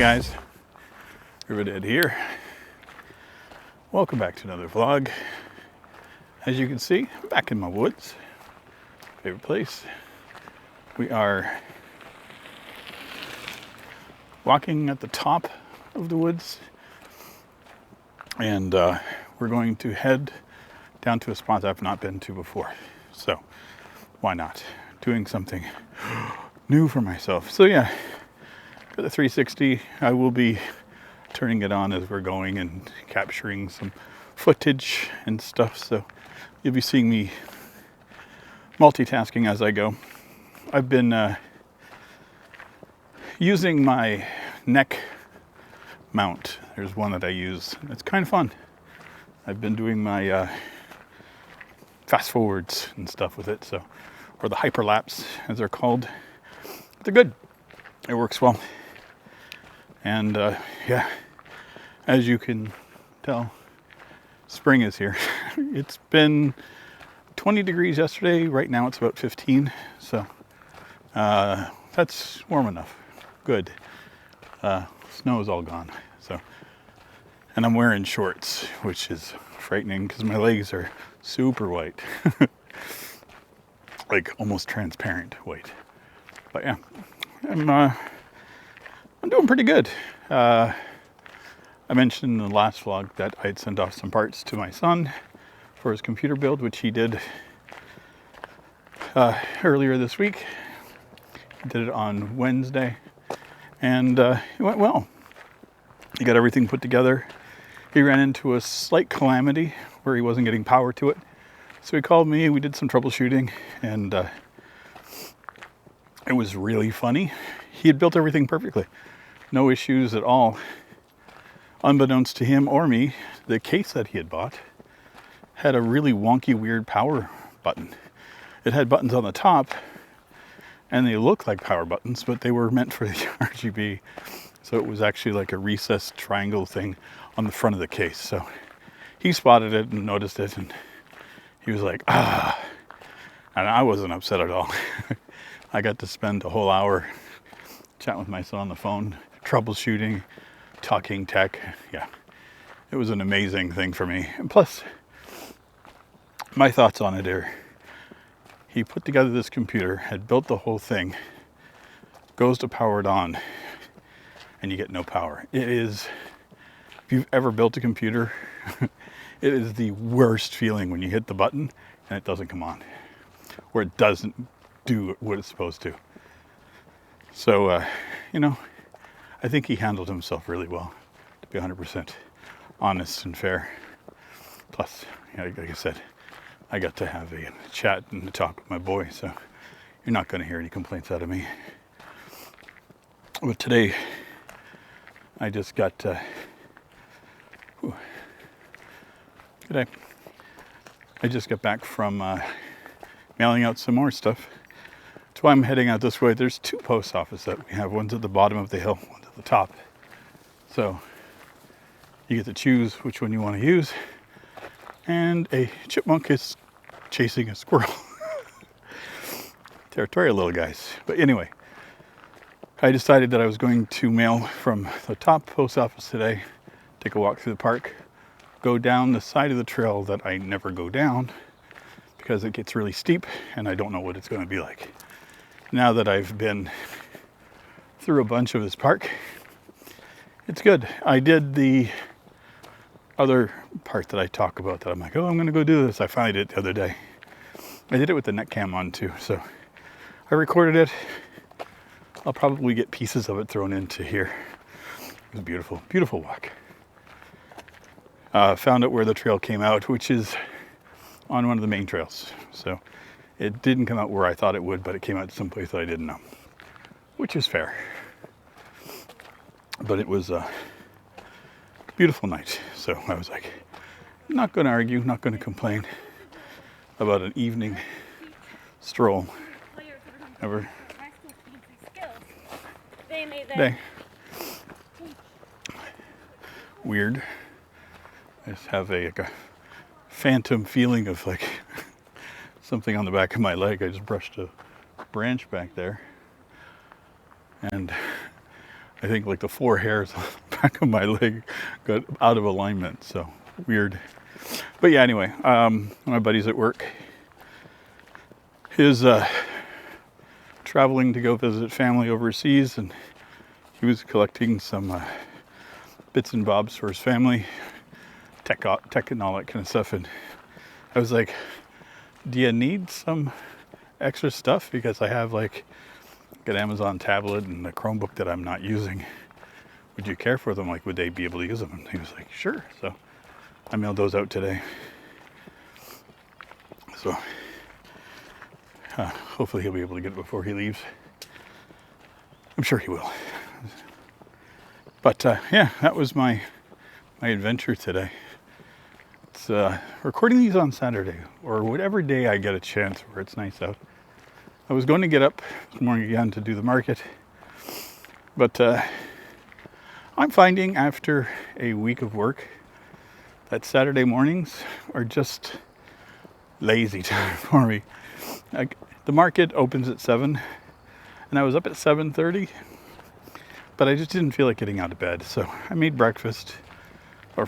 guys, Rivet here. Welcome back to another vlog. As you can see, I'm back in my woods. Favorite place. We are walking at the top of the woods, and we're going to head down to a spot I've not been to before. So why not? Doing something new for myself. So yeah, got the 360. I will be turning it on as we're going and capturing some footage and stuff. So you'll be seeing me multitasking as I go. I've been using my neck mount. There's one that I use. It's kind of fun. I've been doing my fast forwards and stuff with it, so, or the hyperlapse as they're called. They're good. It works well. And yeah, as you can tell, spring is here. It's been 20 degrees yesterday. Right now it's about 15. So that's warm enough. Good. Snow is all gone. So, and I'm wearing shorts, which is frightening because my legs are super white. Like almost transparent white. But yeah, I'm doing pretty good. I mentioned in the last vlog that I'd sent off some parts to my son for his computer build, which he did earlier this week. He did it on Wednesday, and it went well. He got everything put together. He ran into a slight calamity where he wasn't getting power to it. So he called me, we did some troubleshooting, and it was really funny. He had built everything perfectly. No issues at all. Unbeknownst to him or me, the case that he had bought had a really wonky, weird power button. It had buttons on the top, and they looked like power buttons, but they were meant for the RGB. So it was actually like a recessed triangle thing on the front of the case. So he spotted it and noticed it, and he was like, ah. And I wasn't upset at all. I got to spend a whole hour chatting with my son on the phone, troubleshooting, talking tech. Yeah, it was an amazing thing for me. And plus, my thoughts on it are, he put together this computer, had built the whole thing, goes to power it on, and you get no power. It is, if you've ever built a computer, it is the worst feeling when you hit the button and it doesn't come on, or it doesn't do what it's supposed to. So, you know, I think he handled himself really well, to be 100% honest and fair. Plus, you know, like I said, I got to have a chat and a talk with my boy, so you're not going to hear any complaints out of me. But today, I just got, g'day. I just got back from mailing out some more stuff. That's why I'm heading out this way. There's two post offices that we have. One's at the bottom of the hill, one's at the top. So you get to choose which one you want to use. And a chipmunk is chasing a squirrel. Territorial little guys. But anyway, I decided that I was going to mail from the top post office today, take a walk through the park, go down the side of the trail that I never go down because it gets really steep and I don't know what it's going to be like. Now that I've been through a bunch of this park, it's good. I did the other part that I talk about that I'm like, oh, I'm going to go do this. I finally did it the other day. I did it with the neck cam on too. So I recorded it. I'll probably get pieces of it thrown into here. It was a beautiful, beautiful walk. Found out where the trail came out, which is on one of the main trails. So it didn't come out where I thought it would, but it came out someplace that I didn't know, which is fair. But it was a beautiful night. So I was like, not going to argue, not going to complain about an evening stroll. Ever. Day. Weird. I just have like a phantom feeling of like something on the back of my leg. I just brushed a branch back there. And I think like the 4 hairs on the back of my leg got out of alignment. So weird. But yeah, anyway, my buddy's at work. His traveling to go visit family overseas, and he was collecting some bits and bobs for his family, tech and all that kind of stuff. And I was like, do you need some extra stuff? Because I have like an Amazon tablet and a Chromebook that I'm not using. Would you care for them? Like, would they be able to use them? And he was like, sure. So I mailed those out today. So hopefully he'll be able to get it before he leaves. I'm sure he will. But yeah, that was my adventure today. It's recording these on Saturday or whatever day I get a chance where it's nice out. I was going to get up this morning again to do the market, but I'm finding after a week of work that Saturday mornings are just lazy time for me. The market opens at 7, and I was up at 7:30, but I just didn't feel like getting out of bed. So I made breakfast, or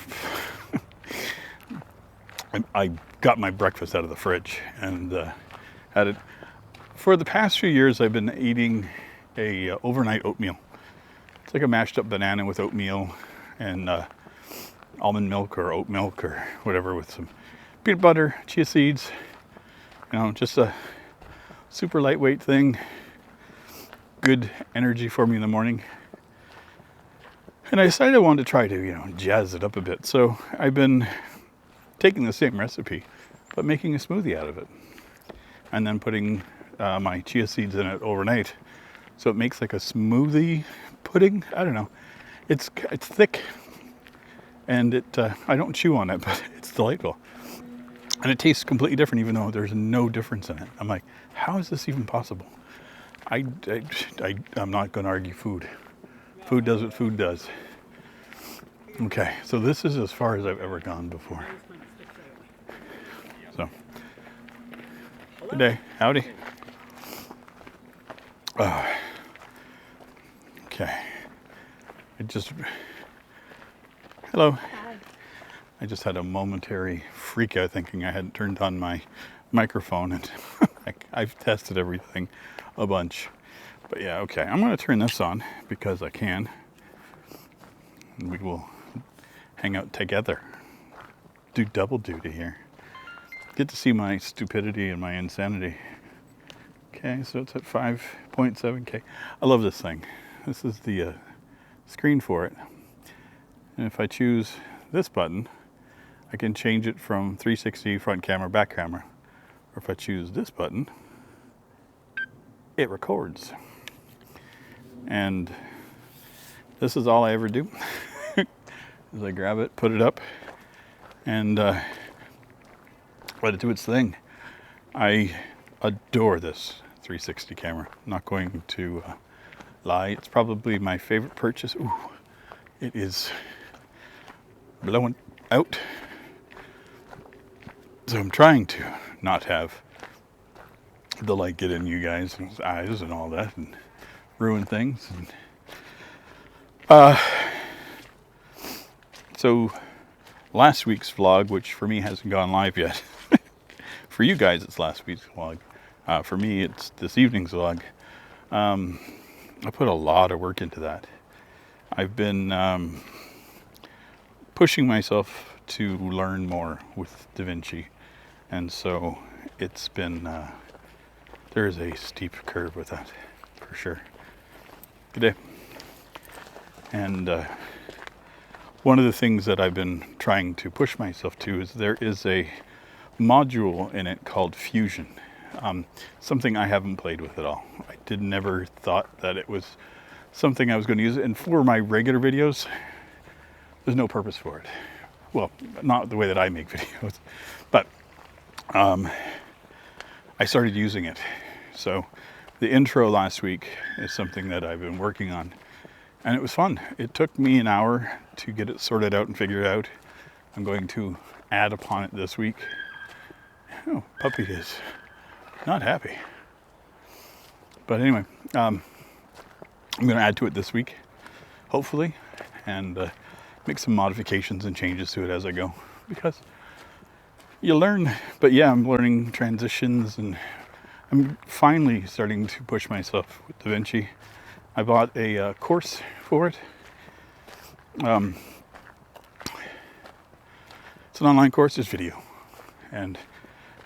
I got my breakfast out of the fridge and had it. For the past few years, I've been eating a overnight oatmeal. It's like a mashed up banana with oatmeal and almond milk or oat milk or whatever with some peanut butter, chia seeds. You know, just a super lightweight thing. Good energy for me in the morning. And I decided I wanted to try to, jazz it up a bit. So I've been taking the same recipe, but making a smoothie out of it. And then putting my chia seeds in it overnight. So it makes like a smoothie pudding. I don't know. It's thick. And I don't chew on it, but it's delightful. And it tastes completely different, even though there's no difference in it. I'm like, how is this even possible? I'm not going to argue food. Food does what food does. Okay, so this is as far as I've ever gone before. So, good day. Howdy. Okay. Hello. Hi. I just had a momentary freak out thinking I hadn't turned on my microphone, and I've tested everything a bunch. But yeah, okay. I'm going to turn this on because I can. And we will hang out together. Do double duty here. Get to see my stupidity and my insanity. Okay, so it's at 5.7K. I love this thing. This is the screen for it. And if I choose this button, I can change it from 360 front camera, back camera. Or if I choose this button, it records. And this is all I ever do. Is I grab it, put it up, and let it do its thing. I adore this 360 camera. I'm not going to lie. It's probably my favorite purchase. Ooh, it is blowing out. So I'm trying to not have the light get in you guys' eyes and all that and ruin things. And so last week's vlog, which for me hasn't gone live yet. For you guys, it's last week's vlog. For me, it's this evening's vlog. I put a lot of work into that. I've been pushing myself to learn more with DaVinci. And so it's been, there's a steep curve with that, for sure. Good day. And one of the things that I've been trying to push myself to is there is a module in it called Fusion. Something I haven't played with at all. I never thought that it was something I was going to use it. And for my regular videos, there's no purpose for it. Well, not the way that I make videos, but I started using it. So the intro last week is something that I've been working on, and it was fun. It took me an hour to get it sorted out and figured out. I'm going to add upon it this week. Oh, puppy is not happy. But anyway, I'm going to add to it this week. hopefully, and make some modifications and changes to it as I go, because you learn. But yeah, I'm learning transitions, and I'm finally starting to push myself with DaVinci. I bought a course for it. It's an online course, it's video, and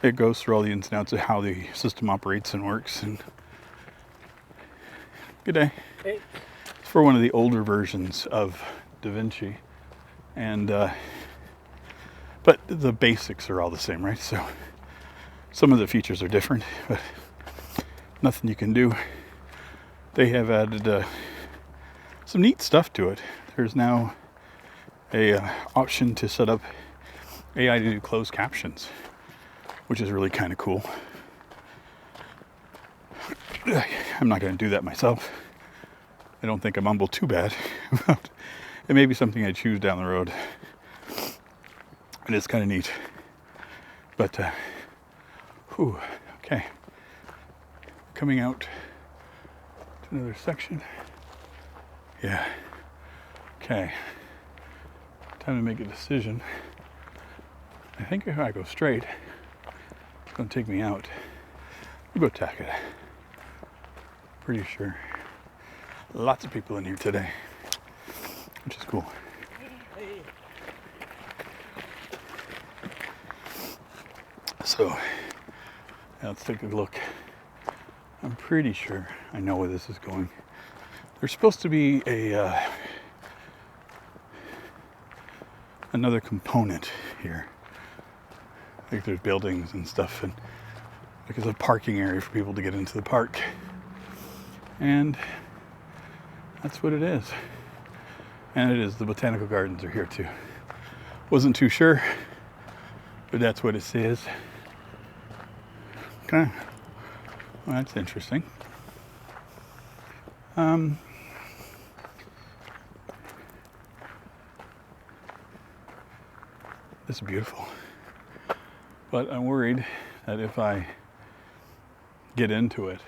it goes through all the ins and outs of how the system operates and works. And good day. Hey. It's for one of the older versions of DaVinci, and but the basics are all the same, right? So some of the features are different, but nothing you can do. They have added some neat stuff to it. There's now a option to set up AI to do closed captions, which is really kind of cool. I'm not going to do that myself. I don't think I mumble too bad. It may be something I choose down the road. It is kind of neat. But, okay. Coming out to another section. Yeah. Okay. Time to make a decision. I think if I go straight, it's going to take me out. We'll go tack it. Pretty sure. Lots of people in here today, which is cool. So, now let's take a look. I'm pretty sure I know where this is going. There's supposed to be another component here. Like there's buildings and stuff, and like it's a parking area for people to get into the park. And that's what it is. And it is, the botanical gardens are here too. Wasn't too sure, but that's what it says. Okay. Well, that's interesting. This is beautiful. But I'm worried that if I get into it,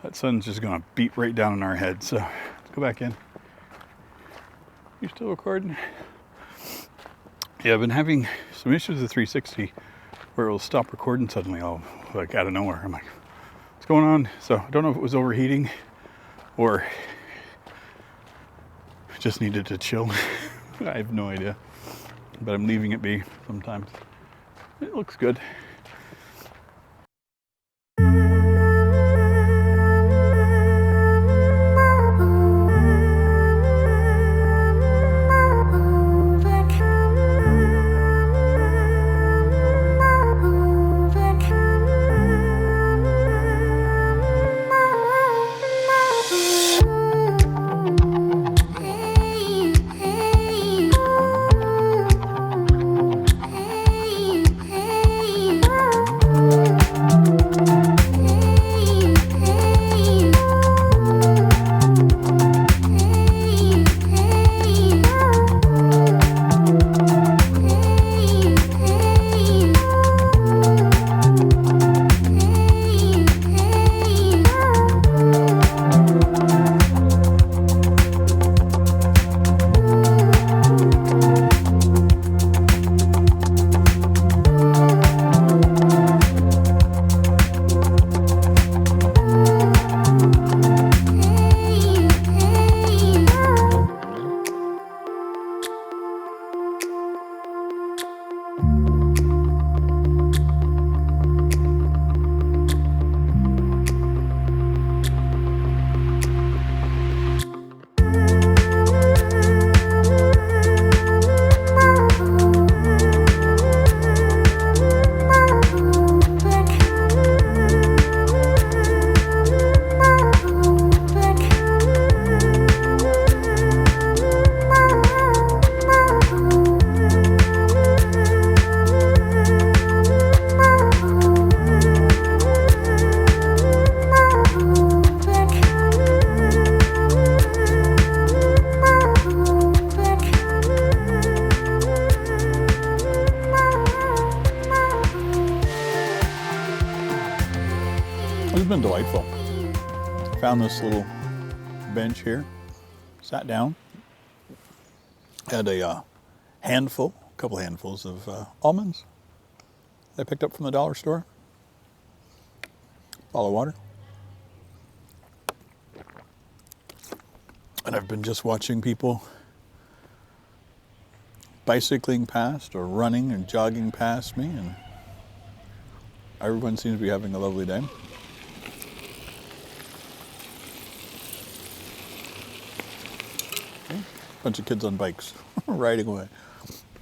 that sun's just gonna beat right down on our head. So let's go back in. You still recording? Yeah, I've been having some issues with 360 where it will stop recording suddenly, all like out of nowhere. I'm like, what's going on? So I don't know if it was overheating or just needed to chill. I have no idea, but I'm leaving it be sometimes. It looks good. It's been delightful. Found this little bench here. Sat down, had a couple handfuls of almonds that I picked up from the dollar store. Bottle of water. And I've been just watching people bicycling past or running and jogging past me, and everyone seems to be having a lovely day. Bunch of kids on bikes riding away.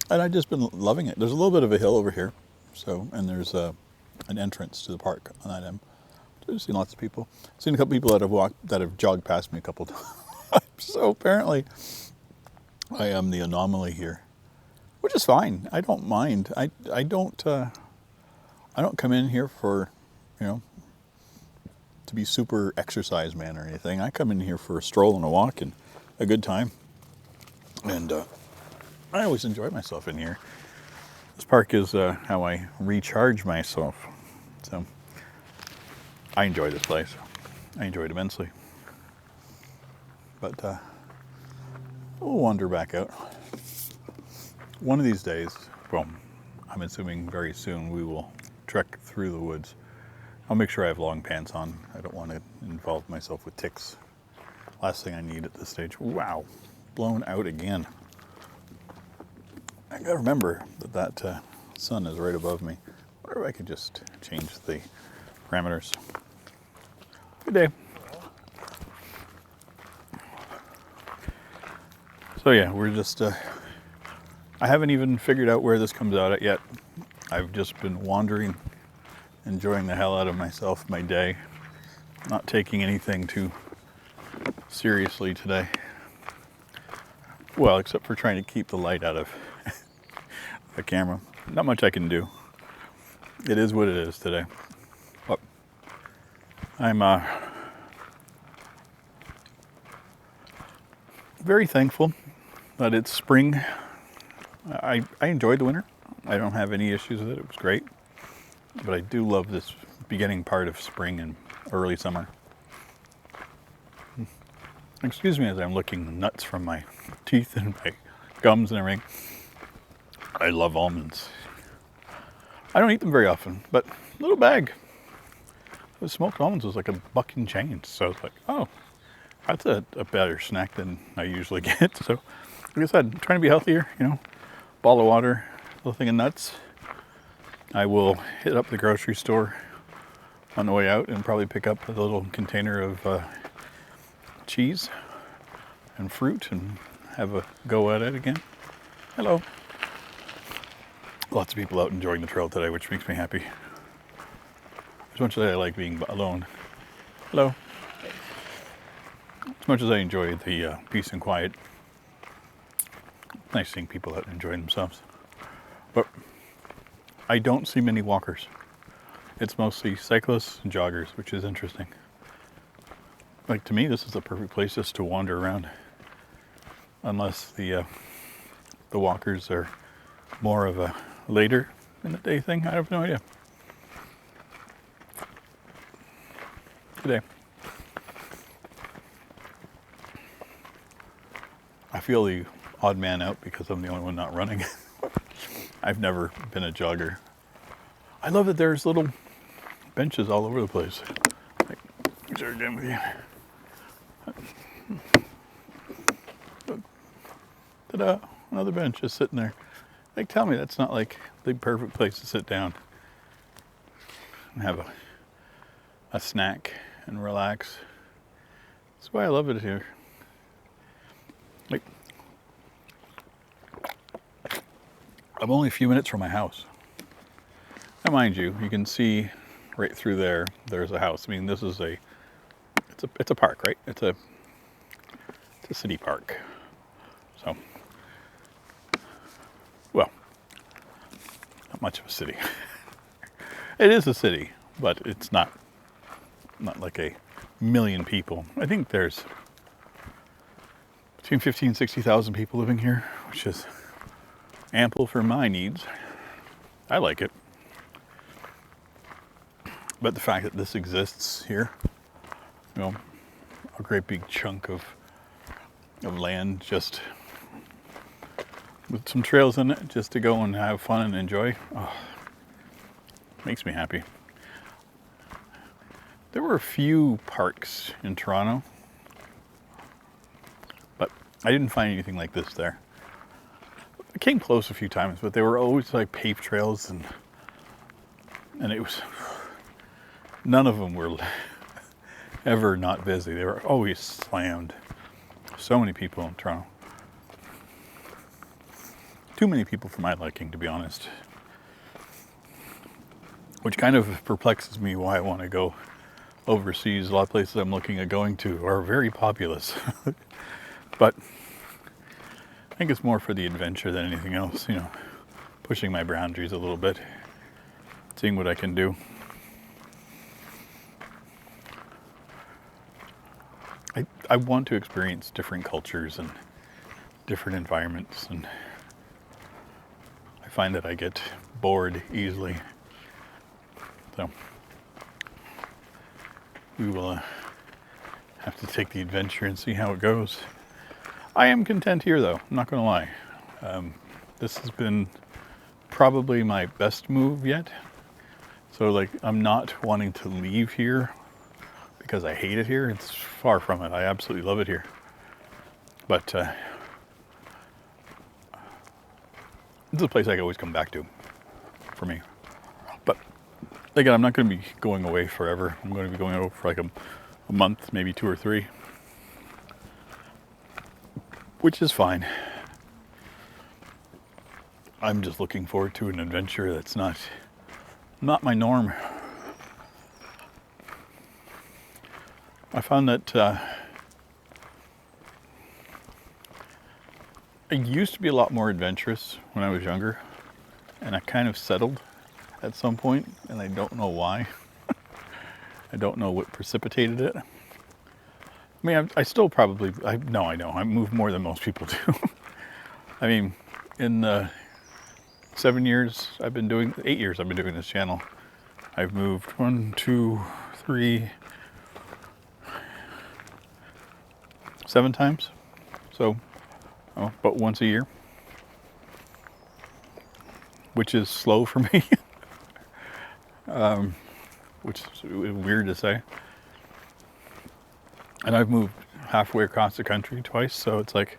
And I've just been loving it. There's a little bit of a hill over here, and there's an entrance to the park on that end. I've seen lots of people. I've seen a couple people that have jogged past me a couple times. So apparently I am the anomaly here, which is fine. I don't mind. I don't come in here for, to be super exercise man or anything. I come in here for a stroll and a walk and a good time. And I always enjoy myself in here. This park is how I recharge myself. So I enjoy this place. I enjoy it immensely. But we'll wander back out. One of these days, well, I'm assuming very soon, we will trek through the woods. I'll make sure I have long pants on. I don't want to involve myself with ticks. Last thing I need at this stage. Wow. Blown out again. I gotta remember that sun is right above me. I wonder if I could just change the parameters. Good day. So yeah, we're just, I haven't even figured out where this comes out at yet. I've just been wandering, enjoying the hell out of myself, my day, not taking anything too seriously today. Well, except for trying to keep the light out of the camera. Not much I can do. It is what it is today. But I'm very thankful that it's spring. I enjoyed the winter. I don't have any issues with it. It was great. But I do love this beginning part of spring and early summer. Excuse me as I'm looking nuts from my teeth and my gums and everything. I love almonds. I don't eat them very often, but little bag. Those smoked almonds was like $1 and change. So I was like, oh, that's a better snack than I usually get. So like I said, I'm trying to be healthier, bottle of water, little thing of nuts. I will hit up the grocery store on the way out and probably pick up a little container of cheese and fruit and have a go at it again. Hello. Lots of people out enjoying the trail today, which makes me happy. As much as I like being alone. Hello. As much as I enjoy the peace and quiet, nice seeing people out enjoying themselves. But I don't see many walkers. It's mostly cyclists and joggers, which is interesting. Like, to me, this is the perfect place just to wander around. Unless the walkers are more of a later in the day thing. I have no idea. Good day. I feel the odd man out because I'm the only one not running. I've never been a jogger. I love that there's little benches all over the place. Like, share again with you. Ta-da! Another bench just sitting there. Like, tell me that's not like the perfect place to sit down and have a snack and relax. That's why I love it here. Like, I'm only a few minutes from my house. Now, mind you, you can see right through there. There's a house. I mean, this is it's a park, right? It's a city park. So, well, not much of a city. It is a city, but it's not like a million people. I think there's between 50 and 60,000 people living here, which is ample for my needs. I like it. But the fact that this exists here, a great big chunk of of land just with some trails in it, just to go and have fun and enjoy. Oh, makes me happy. There were a few parks in Toronto, but I didn't find anything like this there. I came close a few times, but they were always like paved trails, and it was, none of them were ever not busy. They were always slammed. So many people in Toronto. Too many people for my liking, to be honest. Which kind of perplexes me why I want to go overseas. A lot of places I'm looking at going to are very populous. But I think it's more for the adventure than anything else, you know, pushing my boundaries a little bit, seeing what I can do. I want to experience different cultures and different environments, and I find that I get bored easily. So we will have to take the adventure and see how it goes. I am content here, though, I'm not going to lie. This has been probably my best move yet. So, like, I'm not wanting to leave here because I hate it here. It's far from it. I absolutely love it here. But this is a place I can always come back to, for me. But again, I'm not going to be going away forever. I'm going to be going over for like a month, maybe 2 or 3. Which is fine. I'm just looking forward to an adventure that's not my norm. I found that I used to be a lot more adventurous when I was younger, and I kind of settled at some point, and I don't know why. I don't know what precipitated it. I mean, I still probably, I know, I move more than most people do. I mean, in the 8 years I've been doing this channel, I've moved 1, 2, 3, 7 times. So, about once a year, which is slow for me, which is weird to say. And I've moved halfway across the country twice, so it's like,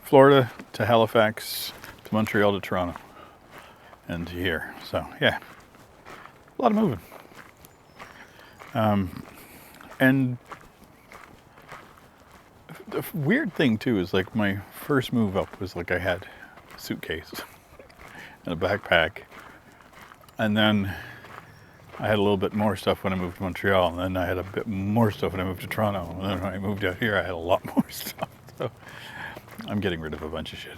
Florida to Halifax to Montreal to Toronto and to here. So yeah, a lot of moving. And the weird thing too is, like, my first move up was like I had a suitcase and a backpack, and then I had a little bit more stuff when I moved to Montreal, and then I had a bit more stuff when I moved to Toronto, and then when I moved out here I had a lot more stuff. So I'm getting rid of a bunch of shit.